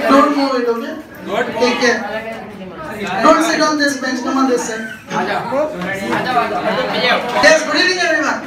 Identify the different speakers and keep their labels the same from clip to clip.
Speaker 1: Don't move it, okay? Take care. Don't sit on this bench, come on this side. Yes, good evening everyone.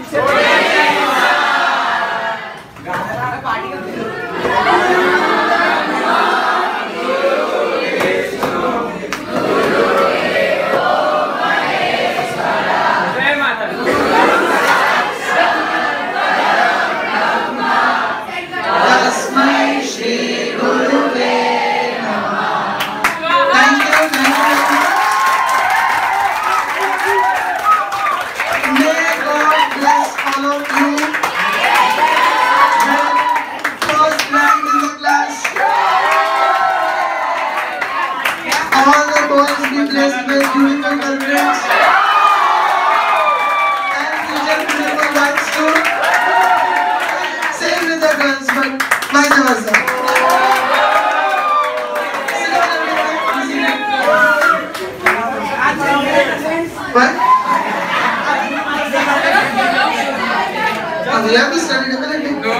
Speaker 1: We have to study definitely. No.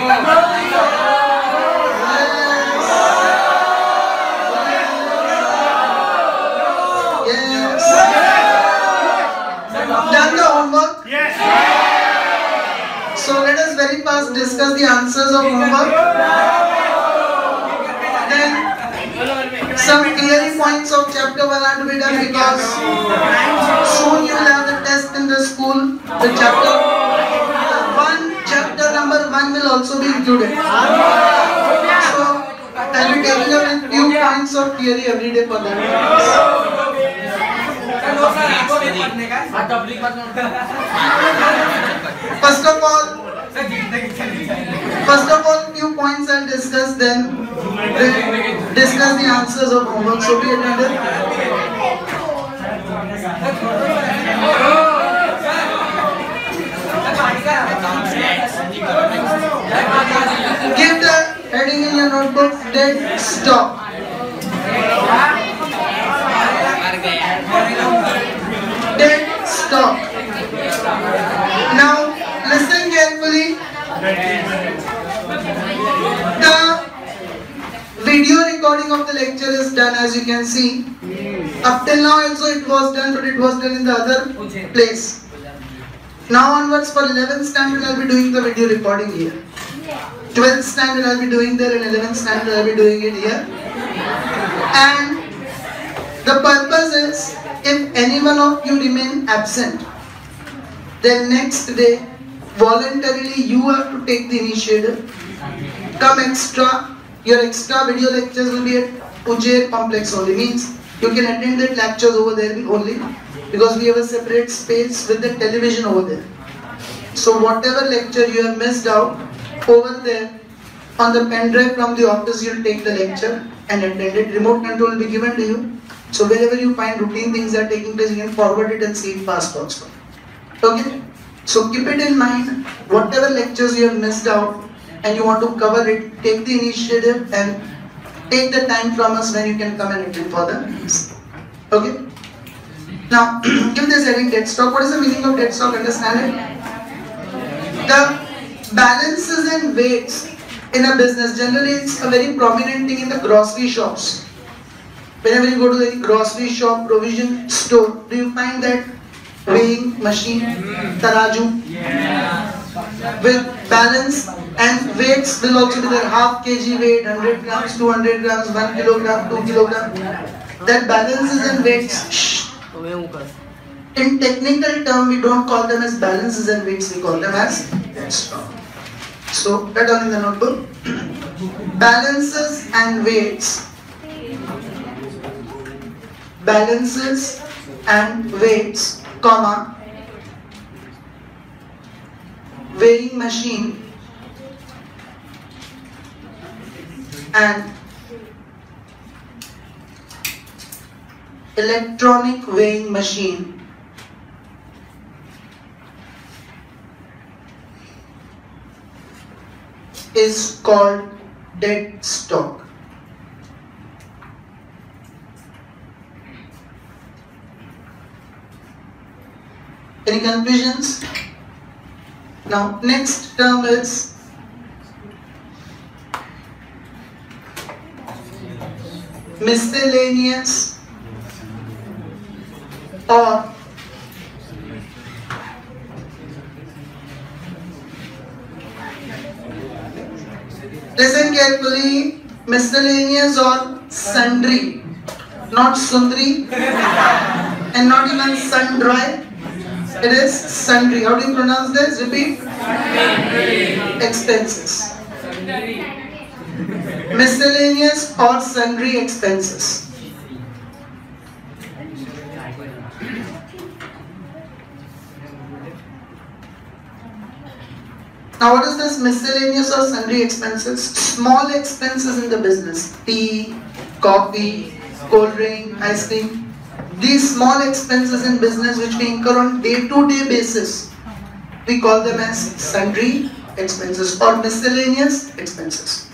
Speaker 1: Yes. Done the homework? Yes. So let us very fast discuss the answers of homework. Then some theory points of chapter 1 are to be done because soon you will have the test in the school. The chapter number 1 will also be included. So I'll be taking up a few points of theory every day for them. First of all, few points I'll discuss, then we'll discuss the answers of homework. So be attentive. Give the heading in your notebook, dead stop. Dead stop. Now listen carefully. The video recording of the lecture is done, as you can see. Up till now also it was done, but it was done in the other place. Now onwards for 11th standard I will be doing the video recording here. 12th standard I will be doing there, and 11th standard I will be doing it here. And the purpose is, if any one of you remain absent, then next day voluntarily you have to take the initiative. Come extra. Your extra video lectures will be at Ujjain complex only. Means you can attend the lectures over there only, because we have a separate space with the television over there. So whatever lecture you have missed out, over there on the pen drive from the office you will take the lecture and attend it. Remote control will be given to you. So wherever you find routine things are taking place, you can forward it and see it fast also. Okay? So keep it in mind, whatever lectures you have missed out and you want to cover it, take the initiative and take the time from us when you can come and attend for the meetings. Okay? Now, give this heading dead stock. What is the meaning of dead stock? Understand it? The balances and weights in a business, generally it's a very prominent thing in the grocery shops. Whenever you go to any grocery shop, provision store, do you find that weighing machine, taraju, with balance and weights will also be there, half kg weight, 100 grams, 200 grams, 1 kilogram, 2 kilogram. That balances and weights. In technical term, we don't call them as balances and weights, we call them as dead stock. So, write down in the notebook. Balances and weights. Balances and weights, comma, weighing machine and electronic weighing machine is called dead stock. Any confusions? Now next term is miscellaneous or listen carefully, miscellaneous or sundry, not sundry and not even sundry. It is sundry. How do you pronounce this? Repeat. Expenses. Miscellaneous or sundry expenses. Now what is this miscellaneous or sundry expenses? Small expenses in the business. Tea, coffee, cold drink, ice cream. These small expenses in business which we incur on day-to-day basis, we call them as sundry expenses or miscellaneous expenses.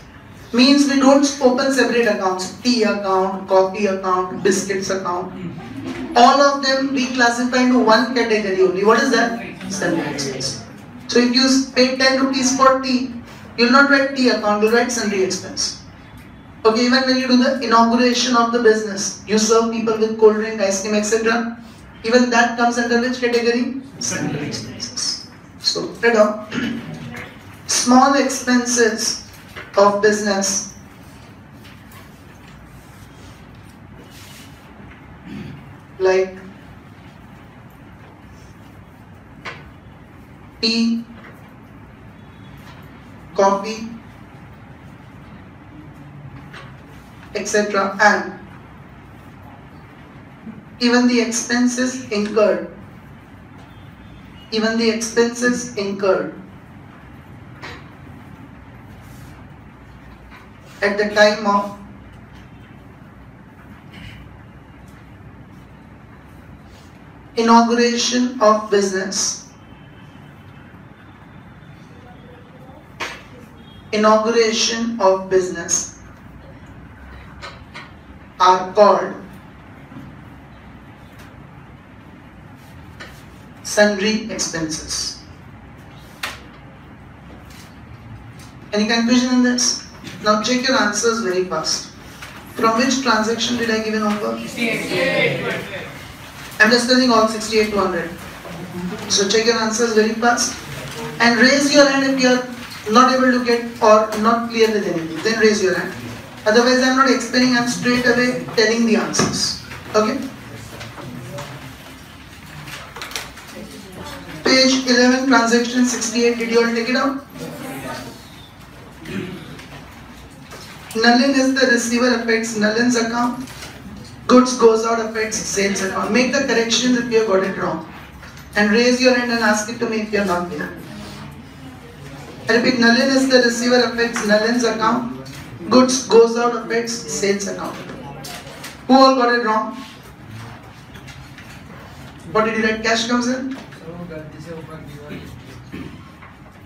Speaker 1: Means we don't open separate accounts. Tea account, coffee account, biscuits account. All of them we classify into one category only. What is that? Sundry expense. So if you pay 10 rupees for tea, you will not write tea account, you will write sundry expense. Okay, even when you do the inauguration of the business, you serve people with cold drink, ice cream, etc. Even that comes under which category? Sundry expenses. So, write down. Small expenses of business like tea, coffee, etc. and even the expenses incurred at the time of inauguration of business are called sundry expenses. Any confusion in this? Now check your answers very fast. From which transaction did I give an offer? 68. I'm discussing all 68 to 100. So check your answers very fast and raise your hand if you are not able to get or not clear with anything. Then raise your hand. Otherwise, I am not explaining, I am straight away telling the answers. Okay? Page 11, transaction 68. Did you all take it out? Null in is the receiver affects Nullin's account. Goods goes out affects sales account. Make the corrections if you have got it wrong. And raise your hand and ask it to me if you are not there. I repeat, null in is the receiver affects Nullin's account. Goods goes out affects sales account. Who all got it wrong? What did you write? Cash comes in?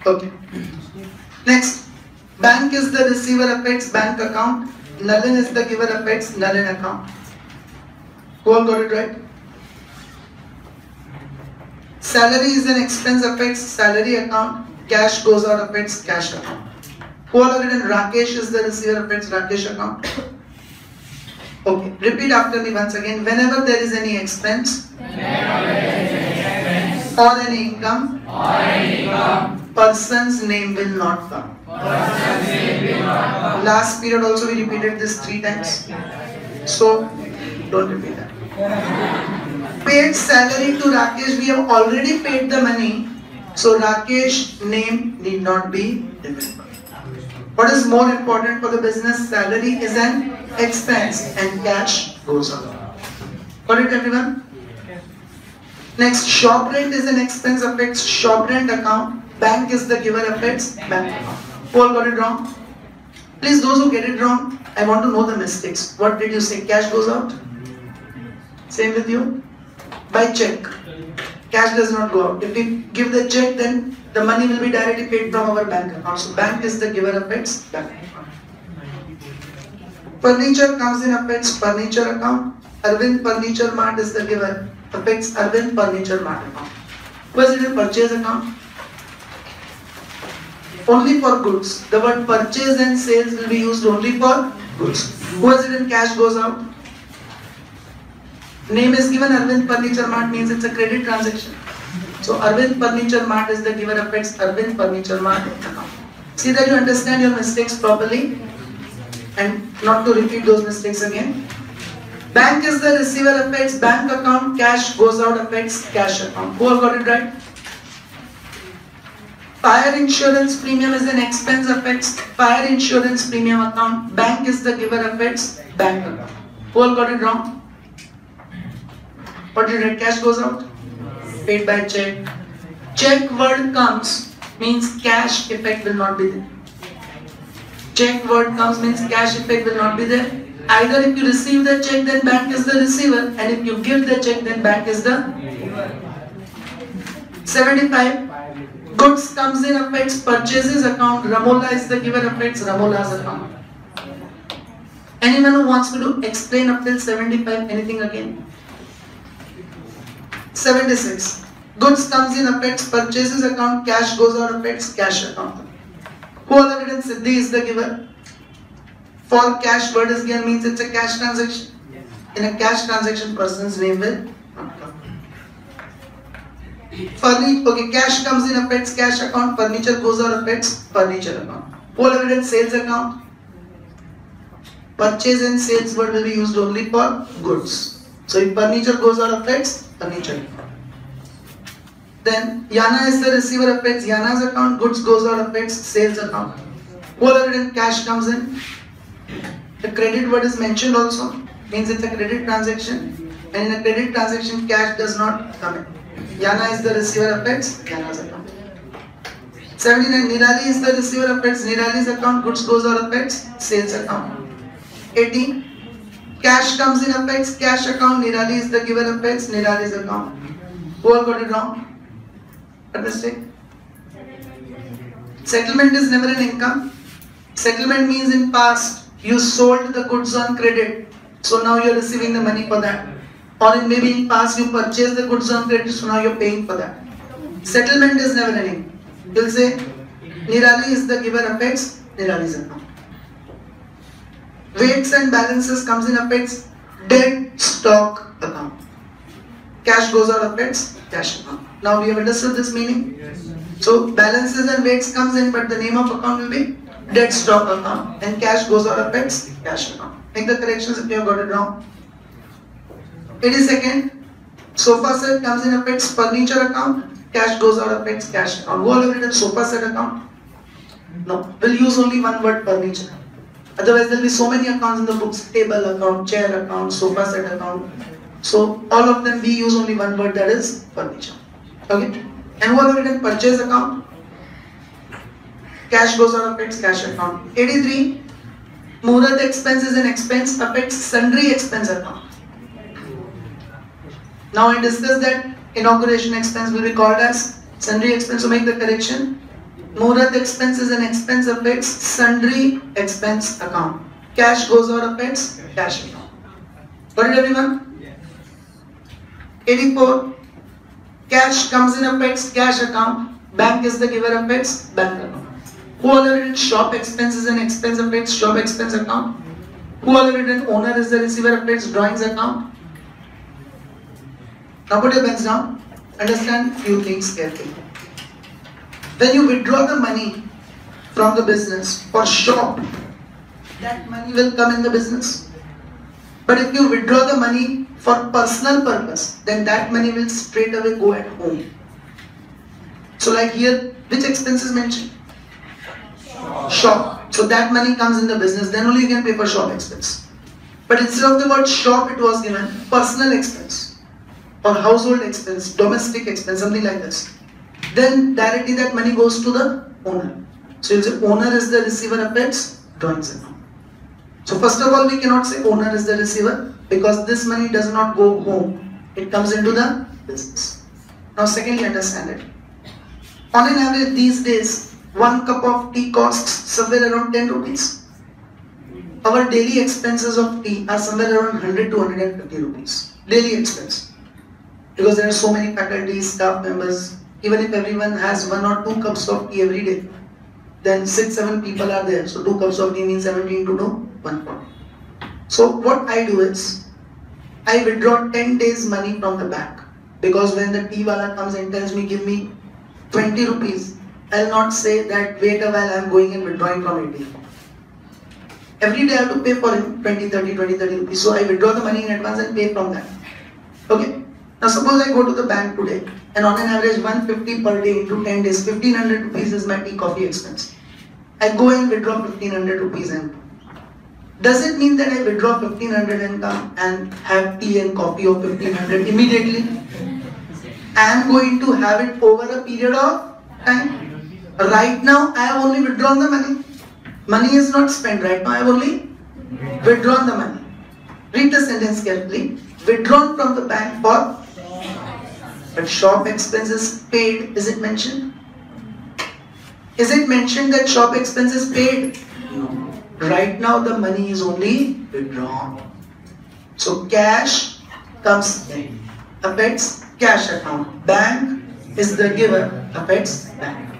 Speaker 1: Okay. Next. Bank is the receiver affects bank account. Null in is the giver affects null in account. Who all got it right? Salary is an expense affects salary account. Cash goes out affects cash account. Who all written Rakesh is the receiver affects Rakesh account? Okay, repeat after me once again. Whenever there is any expense or any income, person's name will not come. Last period also we repeated this 3 times. So, don't repeat that. Paid salary to Rakesh, we have already paid the money. So Rakesh name need not be remembered. What is more important for the business? Salary is an expense and cash goes out. Got it everyone? Next, shop rent is an expense affects shop rent account. Bank is the giver affects bank account. Who all got it wrong? Please, those who get it wrong, I want to know the mistakes. What did you say? Cash goes out? Same with you? By check. Cash does not go out. If we give the check, then the money will be directly paid from our bank account. So bank is the giver affects bank account. Furniture comes in affects furniture account. Arvind Furniture Mart is the giver affects Arvind Furniture Mart account. Was it a purchase account? Only for goods. The word purchase and sales will be used only for goods. Who has it in cash goes out? Name is given Arvind Furniture Mart means it's a credit transaction. So Arvind Furniture Mart is the giver affects Arvind Furniture Mart account. See that you understand your mistakes properly and not to repeat those mistakes again. Bank is the receiver affects bank account, cash goes out affects cash account. Who all got it right? Fire insurance premium is an expense affects fire insurance premium account. Bank is the giver affects bank account. Who all got it wrong? What did you write? Cash goes out? Paid by check. Check word comes means cash effect will not be there. Check word comes means cash effect will not be there. Either if you receive the check then bank is the receiver, and if you give the check then bank is the giver. 75. Goods comes in affects purchases account. Ramola is the giver affects Ramola's account. Anyone who wants me to explain up till 75 anything again? 76. Goods comes in affects purchases account. Cash goes out affects cash account. Who all evidence Siddhi is the giver? For cash word is given means it's a cash transaction. In a cash transaction person's name will not come. Okay, cash comes in affects cash account. Furniture goes out affects furniture account. Who all evidence sales account? Purchase and sales word will be used only for goods. So if furniture goes out affects furniture account. Then Yana is the receiver affects Yana's account. Goods goes out affects sales account. Who all evidence cash comes in? The credit word is mentioned also, means it's a credit transaction, and in a credit transaction cash does not come in. Yana is the receiver affects Yana's account. 79. Nirali is the receiver affects Nirali's account. Goods goes out affects sales account. 80. Cash comes in affects cash account. Nirali is the giver affects Nirali's account. Who all got it wrong? What mistake? Settlement is never an income. Settlement means in past you sold the goods on credit, so now you are receiving the money for that. Or maybe in past you purchased the goods on credit, so now you are paying for that. Settlement is never an income. You will say Nirali is the giver affects Nirali's account. Weights and balances comes in affects dead stock account. Cash goes out affects cash account. Now we have understood this meaning. Yes. So balances and weights comes in, but the name of account will be dead stock account, and cash goes out affects cash account. Make the corrections if you have got it wrong. 82nd, sofa set comes in affects furniture account. Cash goes out affects cash account. Who all have written sofa set account? No, we'll use only one word, furniture. Otherwise there will be so many accounts in the books. Table account, chair account, sofa set account. So all of them we use only one word, that is furniture. Okay. And who all have written purchase account? Cash goes out affects cash account. 83. Muhurat expense is an expense affects sundry expense account. Now I discussed that inauguration expense will be called as sundry expense, so make the correction. Muhurat expense is an expense affects sundry expense account. Cash goes out affects cash account. Got it everyone? 84. Cash comes in affects cash account. Bank is the giver affects bank account. Who all have written shop expense is an expense affects shop expense account? Who all have written owner is the receiver affects drawings account? Now put your pens down. Understand few things carefully. When you withdraw the money from the business for shop, that money will come in the business. But if you withdraw the money for personal purpose, then that money will straight away go at home. So like here, which expense is mentioned? Shop. So that money comes in the business, then only you can pay for shop expense. But instead of the word shop, it was given personal expense or household expense, domestic expense, something like this. Then directly that money goes to the owner. So you'll say owner is the receiver affects drawings account. So first of all, we cannot say owner is the receiver because this money does not go home. It comes into the business. Now secondly, understand it. On an average these days, 1 cup of tea costs somewhere around 10 rupees. Our daily expenses of tea are somewhere around 100 to 150 rupees. Daily expense. Because there are so many faculties, staff members, even if everyone has 1 or 2 cups of tea every day, then 6-7 people are there. So 2 cups of tea means 70 into 2, 140. So what I do is, I withdraw 10 days money from the bank. Because when the tea wala comes and tells me, give me 20 rupees, I'll not say that wait a while, I'm going and withdrawing from ATM. Every day I have to pay for him 20, 30 rupees. So I withdraw the money in advance and pay from that. Okay. Now suppose I go to the bank today and on an average 150 per day into 10 days, 1500 rupees is my tea coffee expense. I go and withdraw 1500 rupees and does it mean that I withdraw 1500 and come and have tea and coffee of 1500 immediately? I am going to have it over a period of time. Right now I have only withdrawn the money. Money is not spent right now, I have only withdrawn the money. Read the sentence carefully. Withdrawn from the bank for, but shop expenses paid, is it mentioned? Is it mentioned that shop expenses paid? No. Right now the money is only withdrawn. So cash comes in, affects cash account. Bank is the giver, affects bank.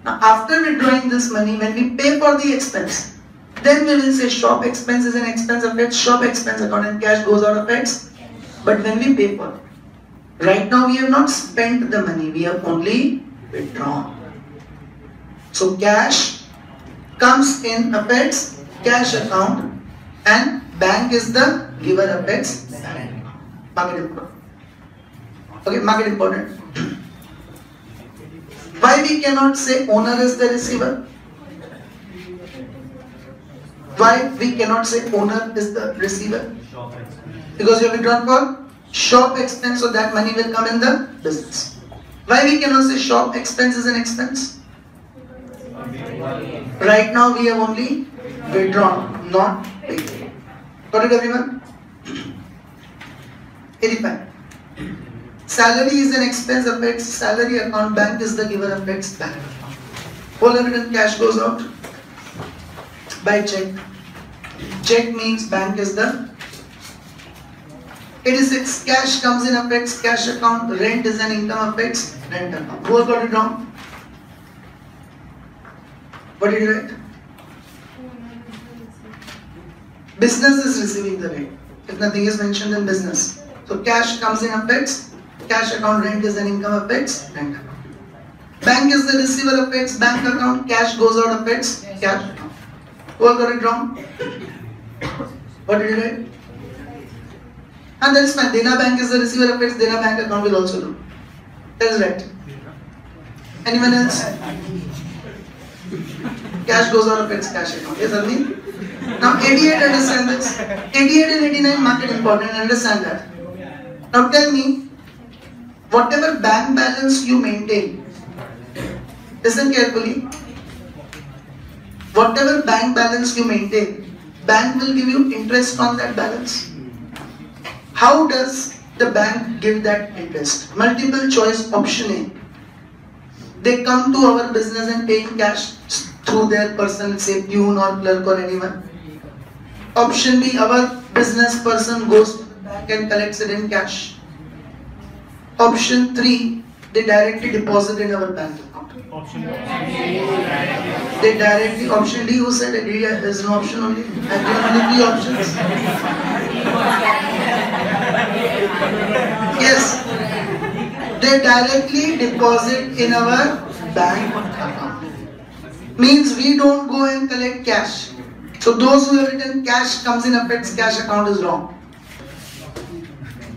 Speaker 1: Now after withdrawing this money, when we pay for the expense, then we will say shop expense is an expense, affects shop expense account, and cash goes out, affects. But when we pay for it, right now we have not spent the money, we have only withdrawn. So cash comes in, affects cash account, and bank is the giver, affects bank. Market important. Okay, market important. Why we cannot say owner is the receiver? Why we cannot say owner is the receiver? Because you have withdrawn for shop expense, so that money will come in the business. Why we cannot say shop expense is an expense? Right now we have only withdrawn, not paid. Got it everyone? 85. Salary is an expense, affects salary account. Bank is the giver, affects bank. Whole evident cash goes out by check. Check means bank is the. 86. Cash comes in, affects cash account. Rent is an income, affects rent account. Who got it wrong? What did you write? Business is receiving the rent. If nothing is mentioned in business. So cash comes in, affects cash account. Rent is an income, affects rent account. Bank is the receiver, affects bank account. Cash goes out, affects cash account. Who got it wrong? What did you write? And that is fine. Dena Bank is the receiver, affects Dena Bank account will also do. That is right. Anyone else? Cash goes out, affects cash account. Yes, Arvind? Now 88, understand this. 88 and 89 market important, understand that. Now tell me, whatever bank balance you maintain, listen carefully. Whatever bank balance you maintain, bank will give you interest on that balance. How does the bank give that interest? Multiple choice option A. They come to our business and pay in cash through their person, say peon or clerk or anyone. Option B, our business person goes to the bank and collects it in cash. Option 3, they directly deposit in our bank account. They directly, option D, who said it? There's no option only. I've given only 3 options. Yes. They directly deposit in our bank account. Means we don't go and collect cash. So those who have written cash comes in, affects cash account is wrong.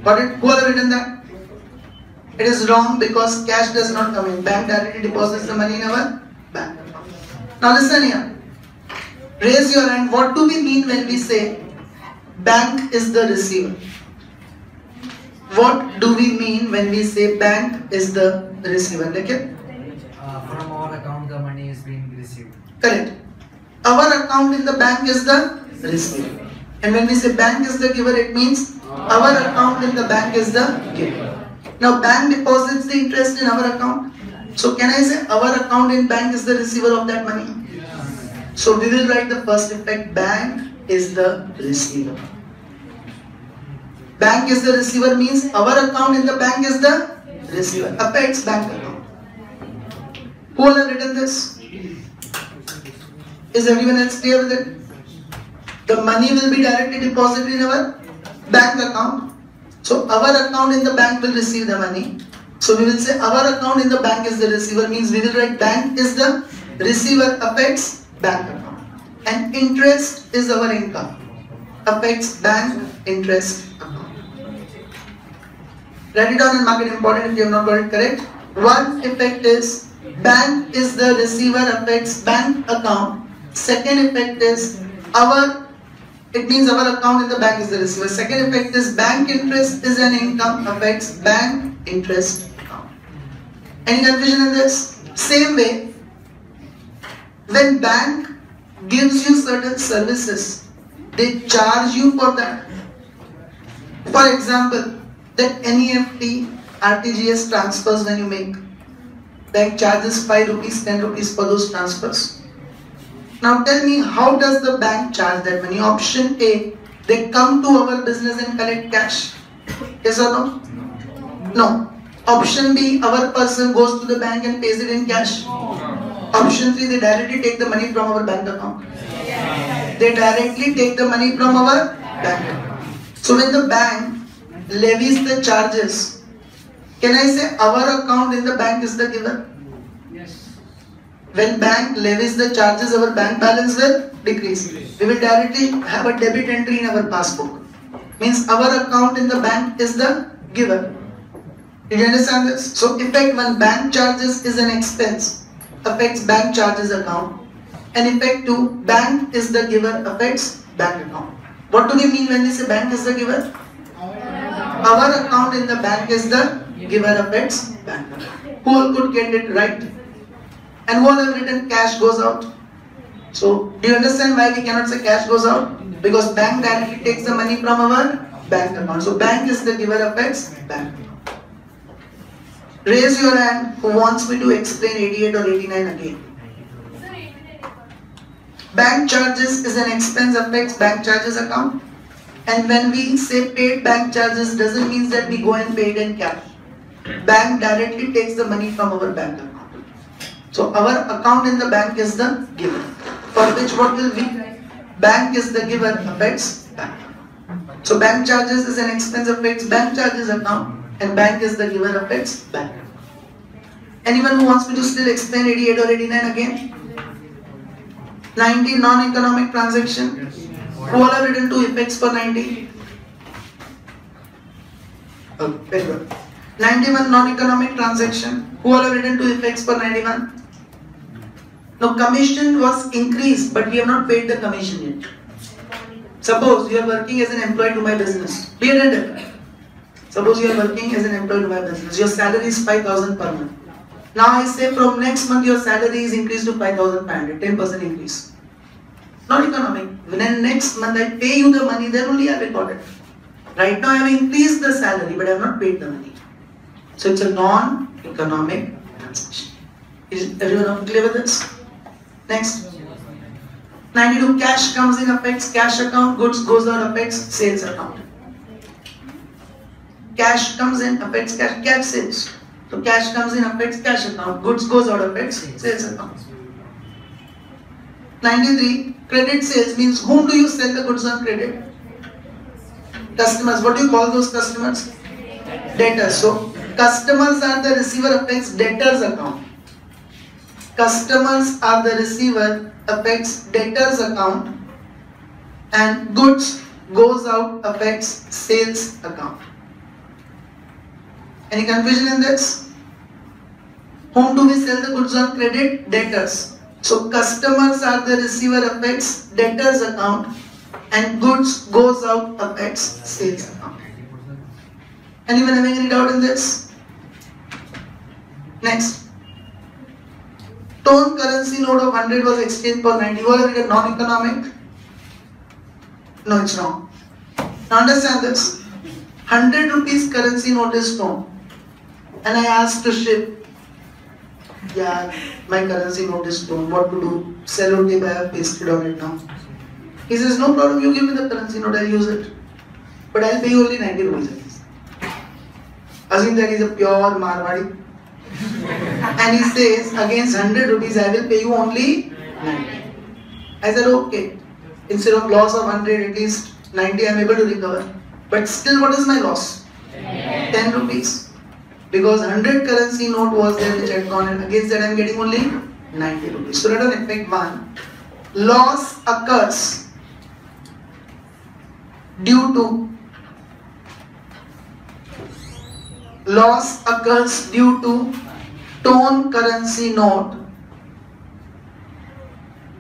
Speaker 1: Got it? Who have written that? It is wrong because cash does not come in. Bank directly deposits the money in our bank account. Now listen here. Raise your hand. What do we mean when we say bank is the receiver? What do we mean when we say bank is the receiver? Like it?
Speaker 2: From our account the money is being received.
Speaker 1: Correct. Our account in the bank is the receiver. And when we say bank is the giver, it means our account in the bank is the giver. Now bank deposits the interest in our account. So can I say our account in bank is the receiver of that money? So we will write the first effect, bank is the receiver. Bank is the receiver means our account in the bank is the receiver. Affects bank account. Who all have written this? Is everyone else clear with it? The money will be directly deposited in our bank account. So our account in the bank will receive the money. So we will say our account in the bank is the receiver, means we will write bank is the receiver affects bank account. And interest is our income, affects bank interest account. Write it down and mark it important if you have not got it correct. One effect is bank is the receiver affects bank account. Second effect is it means our account in the bank is the receiver. Second effect is bank interest is an income affects bank interest account. Any confusion in this? Same way, when bank gives you certain services, they charge you for that. For example, that NEFT RTGS transfers when you make, bank charges 5 rupees, 10 rupees for those transfers. Now tell me, how does the bank charge that money? Option A, they come to our business and collect cash. Yes or no? No. Option B, our person goes to the bank and pays it in cash. Option 3, they directly take the money from our bank account. They directly take the money from our bank account. So when the bank levies the charges, can I say our account in the bank is the giver? When bank levies the charges, our bank balance will decrease. We will directly have a debit entry in our passbook. Means our account in the bank is the giver. Did you understand this? So effect when bank charges is an expense, affects bank charges account. And effect 2, bank is the giver, affects bank account. What do we mean when we say bank is the giver? Our account in the bank is the giver, affects bank account. Who all could get it right? And who all have written cash goes out? So, do you understand why we cannot say cash goes out? Because bank directly takes the money from our bank account. So, bank is the giver, affects bank account. Raise your hand who wants me to explain 88 or 89 again. Bank charges is an expense, affects bank charges account. And when we say paid bank charges, doesn't mean that we go and pay it in cash. Bank directly takes the money from our bank account. So our account in the bank is the giver. For which what will be? Bank is the giver, affects bank. So bank charges is an expense, affects bank charges account. And bank is the giver, affects bank. Anyone who wants me to still explain 88 or 89 again? 90 non-economic transaction. Who all have written 2 effects for 90? Okay, very good. 91 non-economic transaction. Who all have written 2 effects for 91? Now commission was increased, but we have not paid the commission yet. Suppose you are working as an employee to my business. Be attentive. Suppose you are working as an employee to my business. Your salary is 5,000 per month. Now I say from next month your salary is increased to 5,500, 10% increase. Not economic. When next month I pay you the money, then only I record it. Right now I have increased the salary, but I have not paid the money. So it's a non-economic transaction. Is everyone clear with this? Next. 92, cash comes in, affects cash account, goods goes out, affects sales account. Cash comes in, affects cash sales. So cash comes in, affects cash account, goods goes out, affects sales account. 93, credit sales means whom do you sell the goods on credit? Customers. What do you call those customers? Debtors. So customers are the receiver, affects debtors account. Customers are the receiver, affects debtors account. And goods goes out, affects sales account. Any confusion in this? Whom do we sell the goods on credit? Debtors. So customers are the receiver, affects debtors account. And goods goes out, affects sales account. Anyone having any doubt in this? Next. Tone currency note of 100 was exchanged for 90. You are read non-economic? No, it's wrong. Now understand this. 100 rupees currency note is tone. And I asked to ship, yeah, my currency note is tone. What to do? Sellotape, I have pasted on it now. He says, no problem, you give me the currency note, I'll use it. But I'll pay you only 90 rupees. Assume that he's a pure Marwadi. And he says, against 100 rupees, I will pay you only 90. I said okay. Instead of loss of 100, at least 90 I am able to recover. But still, what is my loss? 10 rupees. Because 100 currency note was there which had gone, and against that I am getting only 90 rupees. So let us effect 1. Loss occurs due to tone currency note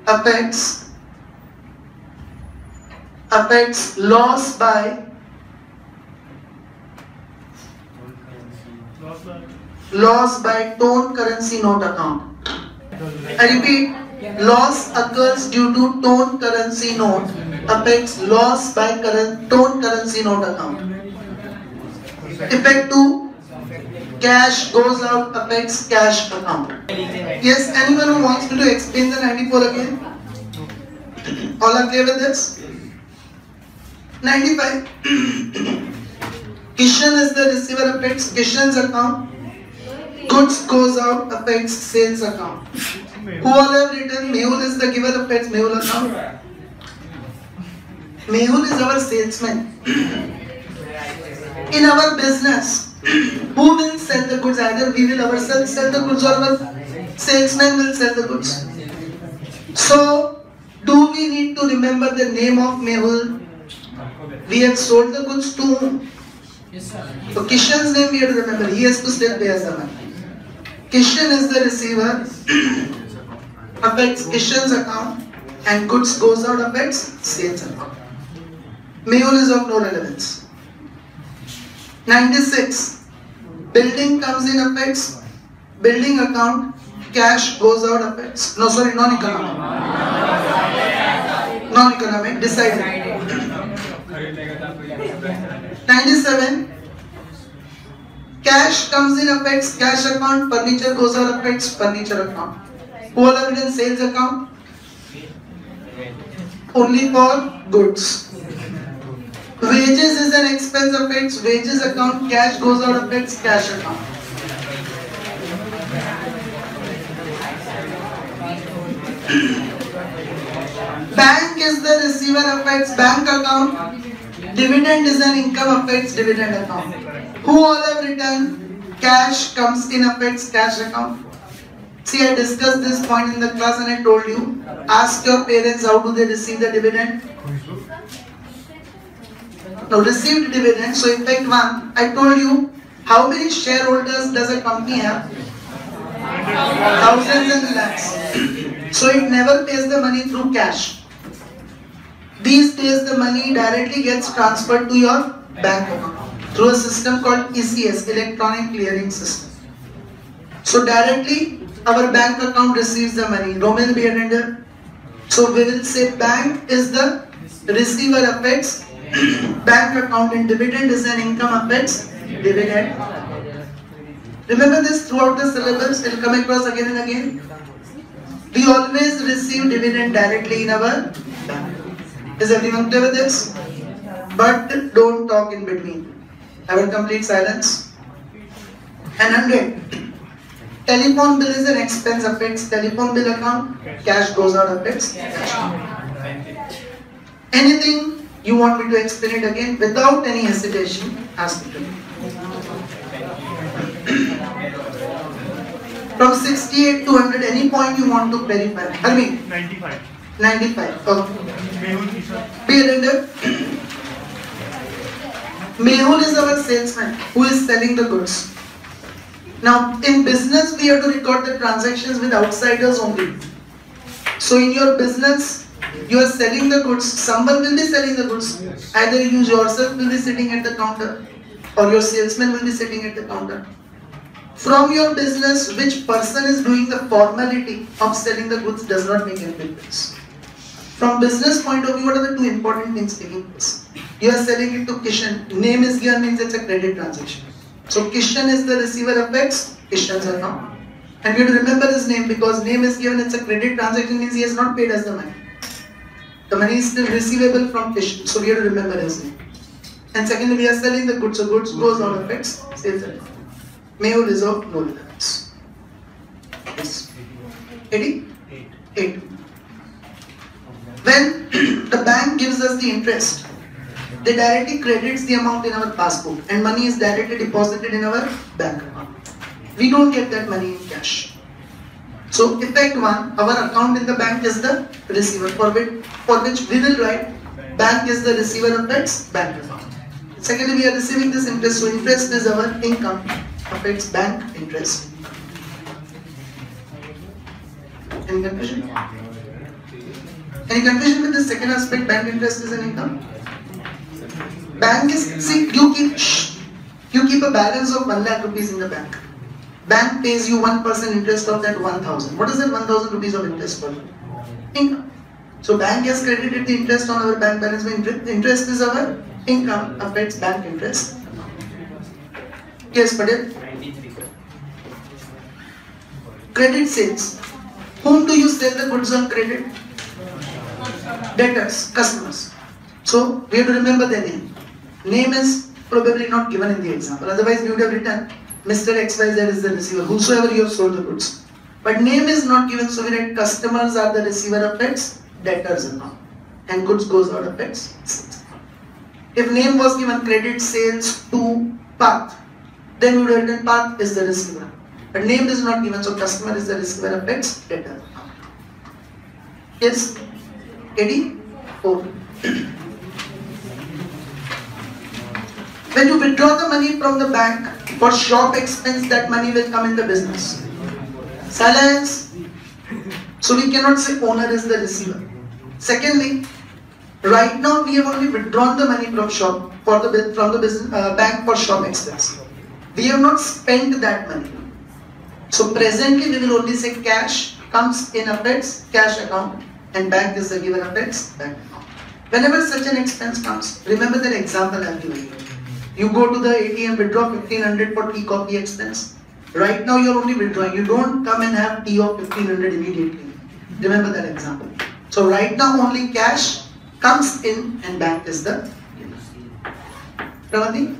Speaker 1: affects loss by tone currency note account. I repeat, loss occurs due to tone currency note affects loss by tone currency note account. Effect 2, cash goes out affects cash account. Yes, anyone who wants me to explain the 94 again? All are clear with this? 95. Kishan is the receiver affects Kishan's account. Goods goes out affects sales account. Who all have written Mehul is the giver affects Mehul account? Mehul is our salesman. In our business, who will sell the goods? Either we will ourselves sell the goods or our salesman will sell the goods. So, do we need to remember the name of Mehul? We have sold the goods to whom? So Kishan's name we have to remember. He has to still pay us the money. Kishan is the receiver, affects Kishan's account, and goods goes out affects sales account. Mehul is of no relevance. 96. Building comes in affects building account, cash goes out affects non-economic. Non-economic, decided. 97. Cash comes in affects cash account, furniture goes out affects furniture account. Who all have written sales account? Only for goods. Wages is an expense affects wages account, cash goes out affects cash account. Bank is the receiver affects bank account. Dividend is an income affects dividend account. Who all have written cash comes in affects cash account? See, I discussed this point in the class and I told you, ask your parents how do they receive the dividend. Now, received dividend, so effect 1, I told you, how many shareholders does a company have? Thousands and lakhs. So it never pays the money through cash. These days the money directly gets transferred to your bank account through a system called ECS, Electronic Clearing System. So directly our bank account receives the money. Romel be attended. So we will say bank is the receiver affects bank account and dividend is an income affects dividend. Remember this throughout the syllabus, it will come across again and again. We always receive dividend directly in our bank. Is everyone clear with this? But don't talk in between. Have a complete silence. And 100. Telephone bill is an expense affects telephone bill account. Cash goes out affects cash. Anything you want me to explain it again without any hesitation? Ask me to. From 68 to 100, any point you want to verify? Harmi?
Speaker 3: 95.
Speaker 1: 95. Okay.
Speaker 3: Mehul
Speaker 1: Be attended. Mehul is our salesman who is selling the goods. Now, in business, we have to record the transactions with outsiders only. So, in your business, you are selling the goods. Someone will be selling the goods. Either you yourself will be sitting at the counter, or your salesman will be sitting at the counter. From your business, which person is doing the formality of selling the goods does not make any difference. From business point of view, what are the two important things taking place? You are selling it to Kishan. Name is given means it's a credit transaction. So Kishan is the receiver affects Kishan's account. And we have to remember his name because name is given, it's a credit transaction means he has not paid us the money. The money is still receivable from Kishan. So we have to remember his name. And secondly, we are selling the goods. So goods goes out affects sales account. Mehul is of no relevance. Yes. 80? 8. When the bank gives us the interest, they directly credits the amount in our passbook and money is directly deposited in our bank account. We don't get that money in cash. So effect 1, our account in the bank is the receiver, for which we will write bank is the receiver of its bank account. Secondly, we are receiving this interest, so interest is our income of its bank interest. Any confusion? Any confusion with the second aspect, bank interest is an income? Bank is, see, you keep a balance of 1 lakh rupees in the bank. Bank pays you 1% interest of that 1,000. What is that 1,000 rupees of interest for? Income. So bank has credited the interest on our bank balance. Interest is our income of its bank interest. Yes, Patel? Credit sales. Whom do you sell the goods on credit? Debtors, customers. So we have to remember their name. Name is probably not given in the example. Otherwise we would have written Mr. XYZ is the receiver, whosoever you have sold the goods. But name is not given, so we write customers are the receiver of its debtors account and goods goes out of its sales. If name was given credit sales to Path, then we would have written Path is the receiver. But name is not given, so customer is the receiver of its debtor account. Yes? 84. When you withdraw the money from the bank for shop expense, that money will come in the business. Silence. So we cannot say owner is the receiver. Secondly, right now we have only withdrawn the money from shop from the business bank for shop expense. We have not spent that money. So presently we will only say cash comes in of its cash account and bank is the giver of its bank account. Whenever such an expense comes, remember that example I have given you. You go to the ATM, withdraw 1500 for tea copy expense. Right now you are only withdrawing. You don't come and have tea of 1500 immediately. Remember that example. So right now only cash comes in and bank is the giver. Pravati?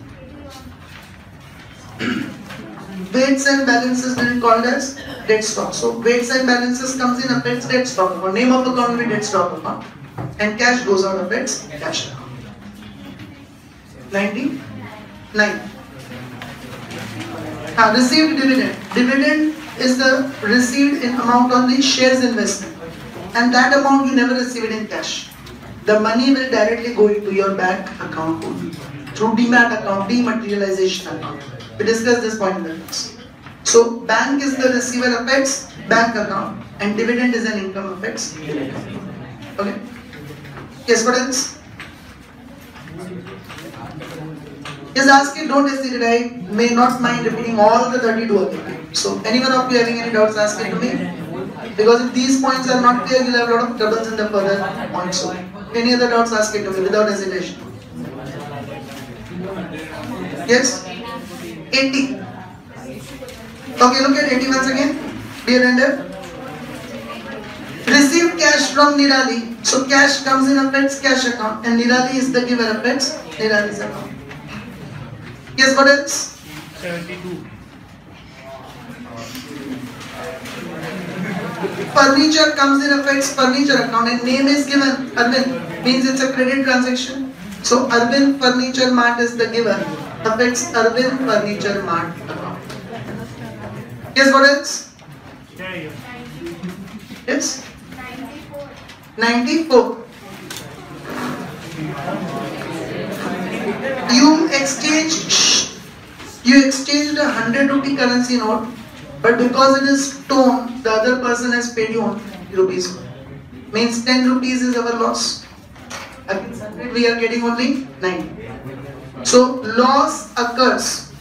Speaker 1: Weights and balances will be called as debt stock. So weights and balances comes in of its debt stock account. Name of account will be debt stock account. And cash goes out of its cash account. 99. Received dividend. Dividend is the received in amount on the shares investment. And that amount you never receive it in cash. The money will directly go into your bank account through demat account, dematerialization account. We discussed this point in the class. So bank is the receiver of its bank account and dividend is an income of its dividend. Okay. Yes, what else? Yes, ask it, don't hesitate. I may not mind repeating all the 32 again. So anyone of you having any doubts, ask it to me. Because if these points are not clear, you'll have a lot of troubles in the further points. So any other doubts, ask it to me without hesitation. Yes? 80. Okay, look at 80 once again. Dear Ender. Received cash from Nirali. So cash comes in of its cash account and Nirali is the giver of its Nirali's account. Yes, what else?
Speaker 3: 72.
Speaker 1: Furniture comes in of its furniture account and name is given. Arvind means it's a credit transaction. So Arvind Furniture Mart is the giver of its Arvind Furniture Mart account. Yes, what else? Yes? 94. You exchanged a 100 rupee currency note, but because it is stone, the other person has paid you only rupees. Means 10 rupees is our loss. Against 100 we are getting only 90. So loss occurs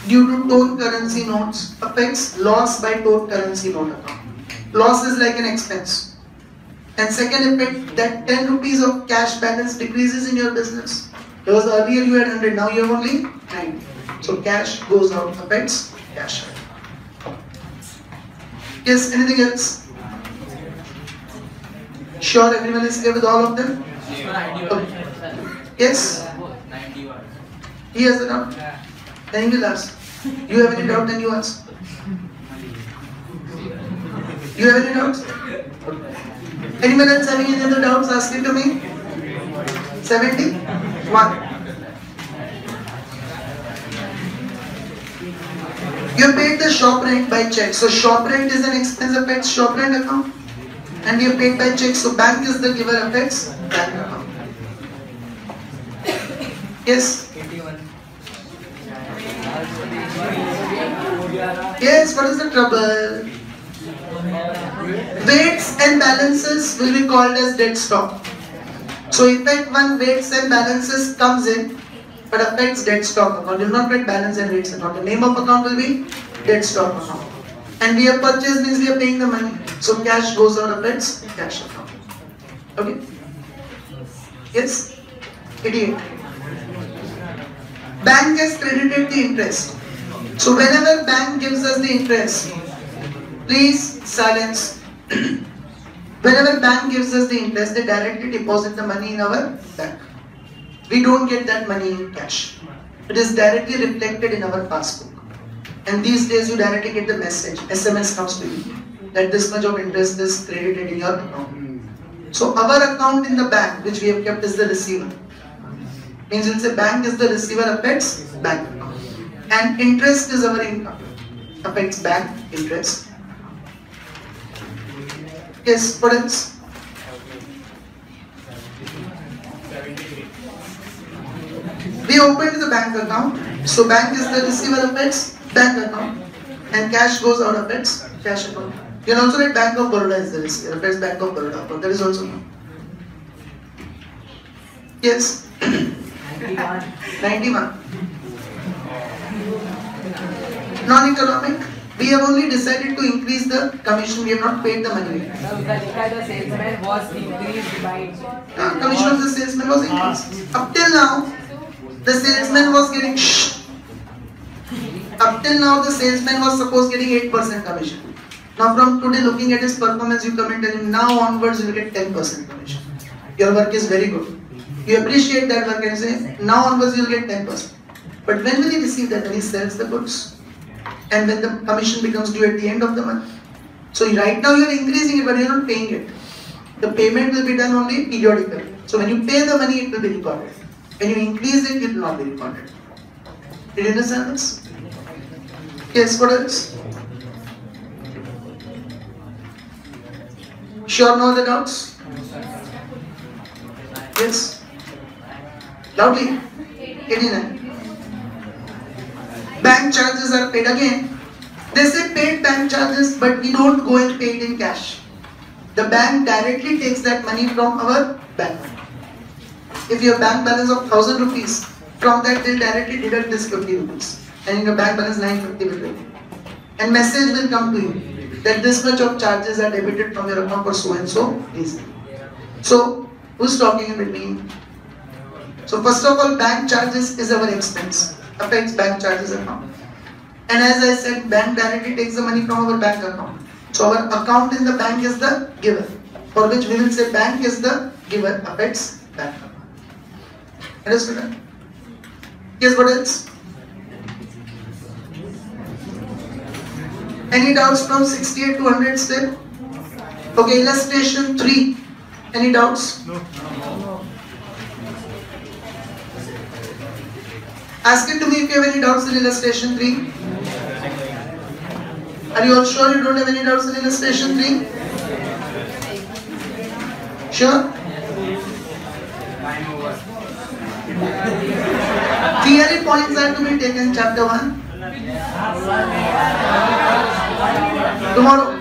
Speaker 1: due to tone currency notes affects loss by tone currency note account. Loss is like an expense. And second effect, that 10 rupees of cash balance decreases in your business. Because earlier you had 100, now you have only 90. So cash goes out, affects cash. Yes, anything else? Sure, everyone is clear with all of them? Okay. Yes? He has a doubt? Then he will ask. You have any doubt, then you ask. You have any doubts? Anyone else having any other doubts? Ask it to me. 71. You paid the shop rent by check. So shop rent is an expense affects shop rent account. And you paid by check. So bank is the giver affects bank account. Yes?
Speaker 2: 81.
Speaker 1: Yes, what is the trouble? Weights and balances will be called as dead stock. So in fact, when weights and balances comes in, but affects dead stock account. You will not get balance and weights account. The name of account will be dead stock account. And we have purchased means we are paying the money. So cash goes out of its cash account. Okay? Yes? 88. Bank has credited the interest. So whenever bank gives us the interest, please silence. Whenever bank gives us the interest, they directly deposit the money in our bank. We don't get that money in cash. It is directly reflected in our passbook. And these days you directly get the message, SMS comes to you, that this much of interest is credited in your account. So our account in the bank, which we have kept, is the receiver. Means it's a bank is the receiver affects bank account. And interest is our income, affects bank interest. Yes, what else? We opened the bank account. So bank is the receiver of its bank account. And cash goes out of its cash account. You can also write Bank of Baroda is the receiver of its Bank of Baroda account. That is also known. Yes? 91. Non-economic. We have only decided to increase the commission. We have not paid the money.
Speaker 3: The salesman was increased by.
Speaker 1: Commission of the salesman was increased. Up till now, the salesman was getting. Up till now, the salesman was supposed getting 8% commission. Now, from today, looking at his performance, you come and tell him now onwards you will get 10% commission. Your work is very good. You appreciate that work and say now onwards you will get 10%. But when will he receive that? When he sells the goods. And when the commission becomes due at the end of the month. So right now you are increasing it, but you are not paying it. The payment will be done only periodically. So when you pay the money, it will be recorded. When you increase it, it will not be recorded. Did you understand this? Yes, what else? Sure, no other doubts? Yes? Loudly? 89. Bank charges are paid again. They say paid bank charges, but we don't go and pay it in cash. The bank directly takes that money from our bank. If your bank balance of 1000 rupees, from that they'll directly deduct this 50 rupees. And in your bank balance 950 will be. And message will come to you that this much of charges are debited from your account for so and so reason. So, who's talking in between? So first of all, bank charges is our expense. Affects bank charges account. And as I said, bank directly takes the money from our bank account. So our account in the bank is the giver. For which we will say bank is the giver, affects bank account. Understood? Yes, what else? Any doubts from 68 to 100 still? Okay, illustration 3. Any doubts? No. Ask it to me if you have any doubts in illustration 3. Are you all sure you don't have any doubts in illustration 3? Sure? Theory points are to be taken chapter 1. Tomorrow.